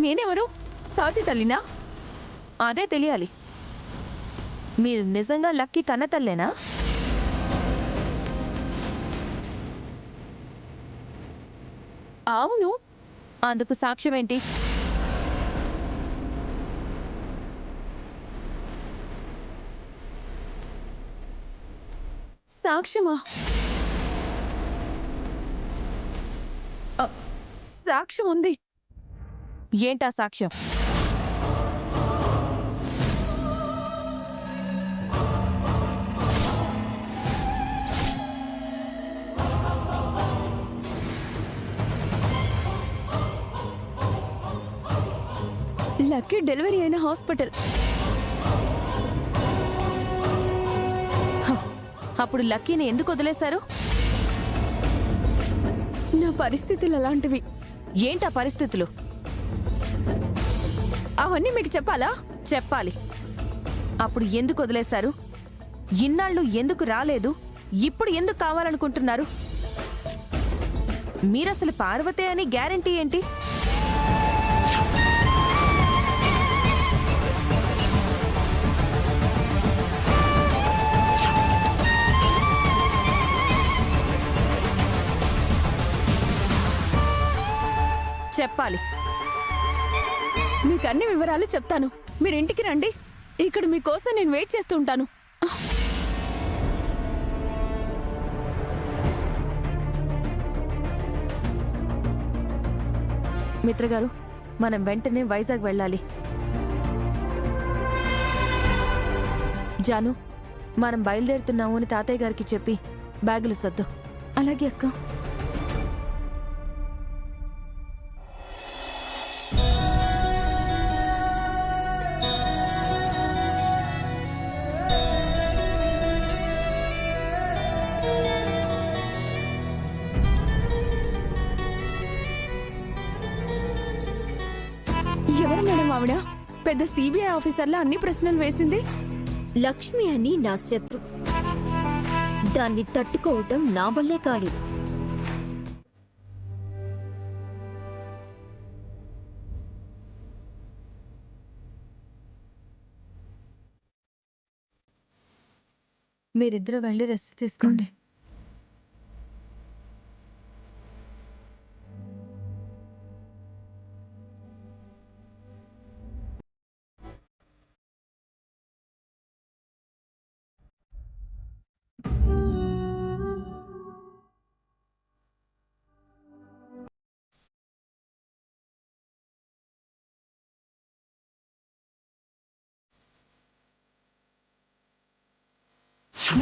నేనెవరు? సాటి తల్లినా? అదే తెలియాలి. మీరు నిజంగా లక్కీ కన్నతల్లేనా? అవును. అందుకు సాక్ష్యం ఏంటి? సాక్ష్యమా? సాక్ష్యం ఉంది. ఏంటా సాక్ష్యం? లక్కీ డెలివరీ అయిన హాస్పిటల్. అప్పుడు లక్కీని ఎందుకు వదిలేశారు? నా పరిస్థితులు అలాంటివి. ఏంటా పరిస్థితులు? అవన్నీ మీకు చెప్పాలా? చెప్పాలి. అప్పుడు ఎందుకు వదిలేశారు? ఇన్నాళ్ళు ఎందుకు రాలేదు? ఇప్పుడు ఎందుకు కావాలనుకుంటున్నారు? మీరసలు పార్వతే అని గ్యారంటీ ఏంటి? చెప్పాలి. మీకు అన్ని వివరాలు చెప్తాను. మీరు ఇంటికి రండి. ఇక్కడ మీకోసం నేను వెయిట్ చేస్తూ ఉంటాను. మిత్రగారు, మనం వెంటనే వైజాగ్ వెళ్ళాలి. జాను, మనం బయలుదేరుతున్నాము అని తాతయ్య గారికి చెప్పి బ్యాగులు సర్దు. అలాగే అక్క. ఎవరు మేడం ఆవిడ? పెద్ద సిబిఐ ఆఫీసర్లా అన్ని ప్రశ్నలు వేసింది. లక్ష్మి అని నా శత్రు. దాన్ని తట్టుకోవటం నా వల్లే కాదు. మీరిద్దరూ వెళ్ళి రెస్ట్ తీసుకోండి.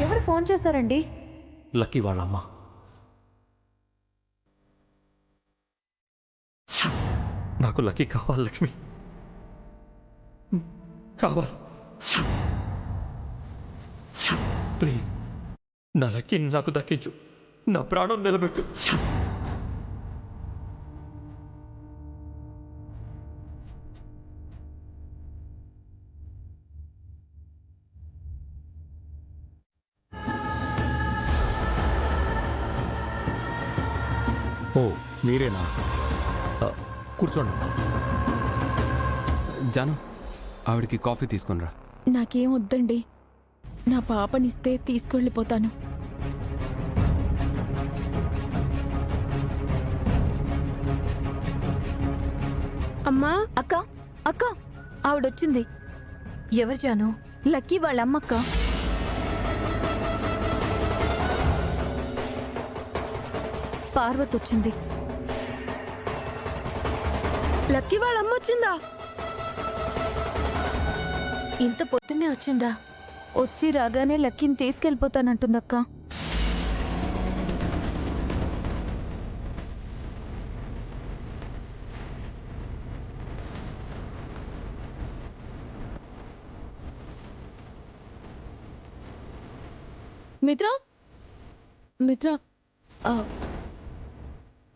ఎవరు ఫోన్ చేశారండి? లక్కీ వాళ్ళమ్మ. నాకు లక్కీ కావాలి లక్ష్మి, కావాలి. ప్లీజ్ నా లక్కీని నాకు దక్కించు. నా ప్రాణం నిలబెట్టు. ఓ మీరేనా? కూర్చోండి. జాను, ఆవిడికి కాఫీ తీసుకునిరా. నాకేం వద్దండి. నా పాపనిస్తే తీసుకెళ్ళిపోతాను. అమ్మా. అక్క అక్క ఆవిడొచ్చింది. ఎవరు జాను? లక్కీ వాళ్ళ అమ్మక్క. పార్వతి వచ్చింది. లక్కీ వాళ్ళ అమ్మ వచ్చిందా? ఇంత పొద్దున్నే వచ్చిందా? వచ్చి రాగానే లక్కీని తీసుకెళ్ళిపోతానంటుందక్క. మిత్ర మిత్ర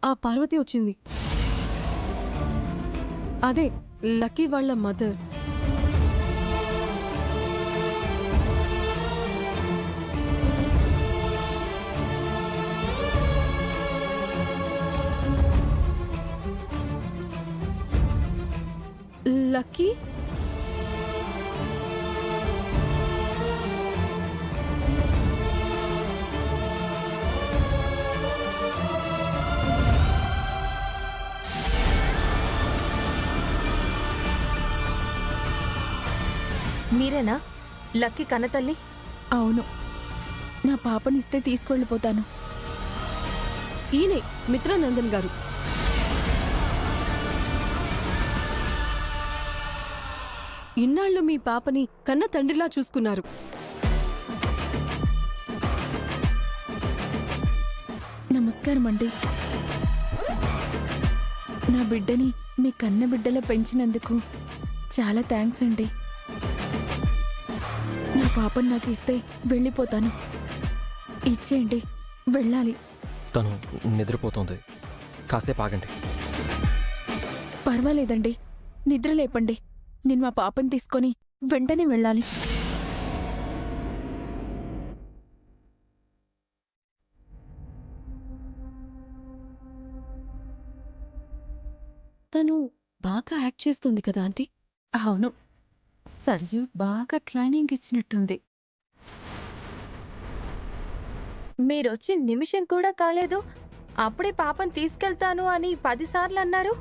ఆ పార్వతి వచ్చింది. అదే లక్కీ వాళ్ళ మదర్. లక్కీ మీరేనా లక్కీ కన్నతల్లి? అవును, నా పాపనిస్తే తీసుకెళ్ళిపోతాను. ఈయనే మిత్రానందన్ గారు. ఇన్నాళ్ళు మీ పాపని కన్న తండ్రిలా చూసుకున్నారు. నమస్కారం అండి. నా బిడ్డని మీ కన్న బిడ్డలో పెంచినందుకు చాలా థ్యాంక్స్ అండి. నా పాపని నాకు ఇస్తే వెళ్ళిపోతాను. ఇచ్చేయండి, వెళ్ళాలి. తను నిద్రపోతుంది, కాసేపు ఆగండి. పర్వాలేదండి, నిద్ర లేపండి. నేను మా పాపని తీసుకొని వెంటనే వెళ్ళాలి. తను బాగా యాక్ట్ చేస్తుంది కదా ఆంటీ? అవును, సరియు బాగా ట్రైనింగ్ ఇచ్చినట్టుంది. మీరొచ్చి నిమిషం కూడా కాలేదు, అప్పుడే పాపని తీసుకెళ్తాను అని 10 సార్లు అన్నారు.